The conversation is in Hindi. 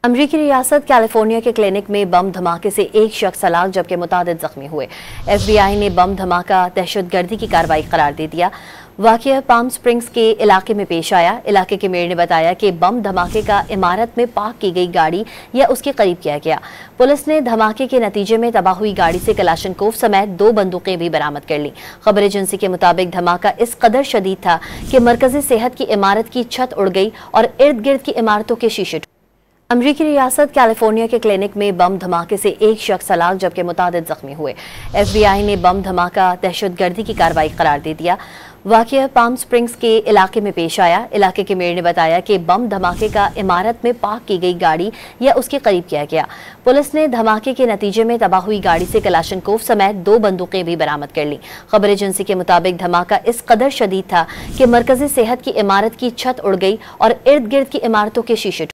अमरीकी रियासत कैलिफोर्निया के क्लिनिक में बम धमाके से एक शख्स हलाक जबकि मुतादिद जख्मी हुए। FBI ने बम धमाका दहशतगर्दी की कार्रवाई करार दे दिया। वाकया पाम स्प्रिंग्स के इलाके में पेश आया। इलाके के मेयर ने बताया कि बम धमाके का इमारत में पार्क की गई गाड़ी या उसके करीब किया गया। पुलिस ने धमाके के नतीजे में तबाह हुई गाड़ी से कलाशनकोव समेत 2 बंदूकें भी बरामद कर ली। खबर एजेंसी के मुताबिक धमाका इस कदर शदीद था कि मरकजी सेहत की इमारत की छत उड़ गई और इर्द गिर्द की इमारतों के शीशे। अमरीकी रियासत कैलिफोर्निया के क्लिनिक में बम धमाके से एक शख्स हलाक जबकि मुतादिद जख्मी हुए। FBI ने बम धमाका दहशतगर्दी की कार्रवाई करार दे दिया। वाकया पाम स्प्रिंग्स के इलाके में पेश आया। इलाके के मेयर ने बताया कि बम धमाके का इमारत में पार्क की गई गाड़ी या उसके करीब किया गया। पुलिस ने धमाके के नतीजे में तबाह हुई गाड़ी से कलाशनकोव समेत 2 बंदूकें भी बरामद कर ली। खबर एजेंसी के मुताबिक धमाका इस कदर शदीद था कि मरकजी सेहत की इमारत की छत उड़ गई और इर्द गिर्द की इमारतों के शीशे